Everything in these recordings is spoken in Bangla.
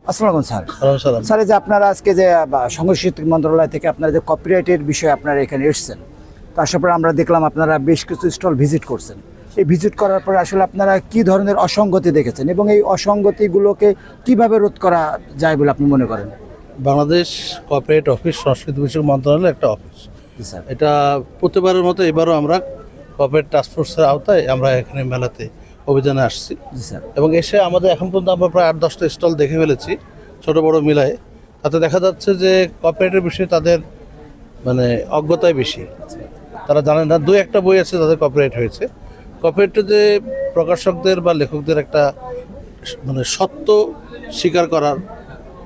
আসসালামু আলাইকুম স্যার। সালাম। স্যার, এই যে আপনারা আজকে যে সংস্কৃতি মন্ত্রণালয় থেকে আপনারা যে কপিরাইটের বিষয়ে আপনারা এখানে এসেছেন, তো আসার পর আমরা দেখলাম আপনারা বেশ কিছু স্টল ভিজিট করছেন। এই ভিজিট করার পরে আসলে আপনারা কি ধরনের অসঙ্গতি দেখেছেন এবং এই অসঙ্গতিগুলোকে কিভাবে রোধ করা যায় বলে আপনি মনে করেন? বাংলাদেশ কর্পোরেট অফিস সংস্কৃতি বিষয়ক মন্ত্রণালয়ের একটা অফিস। জি স্যার। এটা প্রতিবারের মতো এবারও আমরা কর্পোরেট টাস্কফোর্সের আওতায় আমরা এখানে মেলাতে অভিযানে আসছি জি স্যার। এবং এসে আমাদের এখন পর্যন্ত আমরা প্রায় 8-10টা স্টল দেখে ফেলেছি, ছোট বড় মিলায়। তাতে দেখা যাচ্ছে যে কর্পোরেটের বিষয়ে তাদের মানে অজ্ঞতাই বেশি, তারা জানে না। 2-1টা বই আছে তাদের কপিরাইট হয়েছে। কপিরাইটে যে প্রকাশকদের বা লেখকদের একটা মানে সত্য স্বীকার করার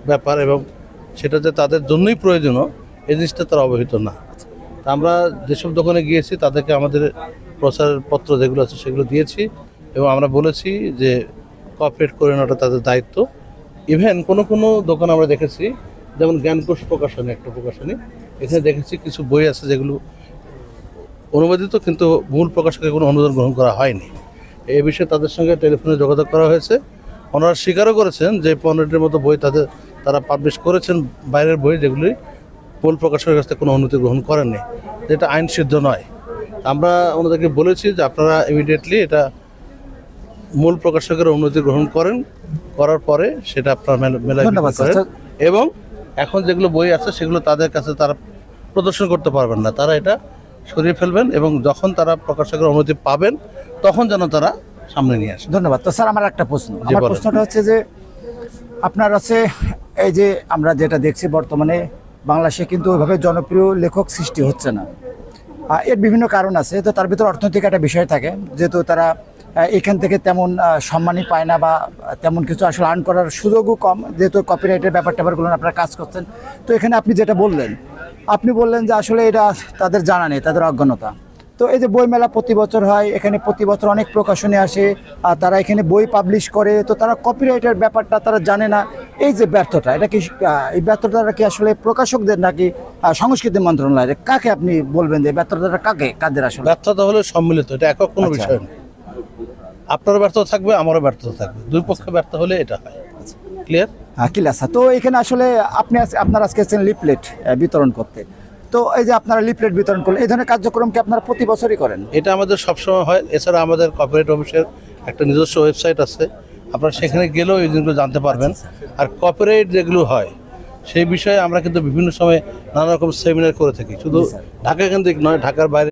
ব্যাপার এবং সেটা যে তাদের জন্যই প্রয়োজনীয়, এই জিনিসটা তারা অবহিত না। তা আমরা যেসব দোকানে গিয়েছি তাদেরকে আমাদের প্রচারপত্র যেগুলো আছে সেগুলো দিয়েছি এবং আমরা বলেছি যে কপিরাইট করে নেওয়াটা তাদের দায়িত্ব। ইভেন কোনো কোনো দোকান আমরা দেখেছি, যেমন জ্ঞানকোষ প্রকাশনী, একটা প্রকাশনী, এখানে দেখেছি কিছু বই আছে যেগুলো অনুবাদিত কিন্তু মূল প্রকাশকের কোনো অনুদান গ্রহণ করা হয়নি। এই বিষয়ে তাদের সঙ্গে টেলিফোনে যোগাযোগ করা হয়েছে। ওনারা স্বীকারও করেছেন যে 15টির মতো বই তারা পাবলিশ করেছেন, বাইরের বই যেগুলি মূল প্রকাশকের কাছ থেকে কোনো অনুমতি গ্রহণ করেননি, যেটা আইন সিদ্ধ নয়। আমরা ওনাদেরকে বলেছি যে আপনারা ইমিডিয়েটলি এটা মূল প্রকাশকের অনুমতি গ্রহণ করার পরে সেটা আপনার মেলায় ধন্যবাদ করেন। স্যার। এবং এখন যেগুলো বই আছে সেগুলো তাদের কাছে তারা প্রদর্শন করতে পারবেন না, তারা এটা সরিয়ে ফেলবেন এবং যখন তারা প্রকাশকের অনুমতি পাবেন তখন যেন তারা সামনে নিয়ে আসে। ধন্যবাদ। তো স্যার, আমার একটা প্রশ্ন, জি, আমার বলেন। প্রশ্নটা হচ্ছে যে আপনার আছে এই যে আমরা যেটা দেখছি বর্তমানে বাংলাদেশে কিন্তু ওইভাবে জনপ্রিয় লেখক সৃষ্টি হচ্ছে না। এর বিভিন্ন কারণ আছে, তো তার ভিতর অর্থনৈতিক একটা বিষয় থাকে, যেহেতু তারা এখান থেকে তেমন সম্মানই পায় না বা তেমন কিছু আসলে আর্ন করার সুযোগও কম, যেহেতু কপিরাইটের ব্যাপারগুলো আপনারা কাজ করছেন। তো এখানে আপনি যেটা বললেন, আপনি বললেন যে আসলে এটা তাদের জানা নেই, তাদের অজ্ঞতা। তো এই যে বইমেলা প্রতি বছর হয়, এখানে প্রতি বছর অনেক প্রকাশনী আসে, আর তারা এখানে বই পাবলিশ করে, তো তারা কপিরাইটের ব্যাপারটা তারা জানে না। এই যে ব্যর্থতা, এটা কি এই ব্যর্থতাটা কি আসলে প্রকাশকদের নাকি সংস্কৃতি মন্ত্রণালয়ের? কাকে আপনি বলবেন যে ব্যর্থতাটা কাদের আসলে? ব্যর্থতা হলে সম্মিলিত, এটা একক কোনো আচ্ছা। বিষয় নেই। আপনারও ব্যর্থতা থাকবে, আমারও ব্যর্থতা থাকবে, দুই পক্ষে ব্যর্থ হলে এটা হয়। ক্লিয়ার? ক্লাস। তো এখানে আসলে আপনারা আজকে এসেছেন লিফলেট বিতরণ করতে। তো এই যে আপনারা লিফলেট বিতরণ করলেন, এই ধরনের কার্যক্রম কি আপনারা প্রতি বছরই করেন? এটা আমাদের সবসময় হয়। এছাড়া আমাদের কর্পোরেট অফিসের একটা নিজস্ব ওয়েবসাইট আছে, আপনারা সেখানে গেলেও এই জিনিসগুলো জানতে পারবেন। আর কর্পোরেট যেগুলো হয় সেই বিষয়ে আমরা কিন্তু বিভিন্ন সময় নানা রকম সেমিনার করে থাকি, শুধু ঢাকা কেন্দ্রিক নয়, ঢাকার বাইরে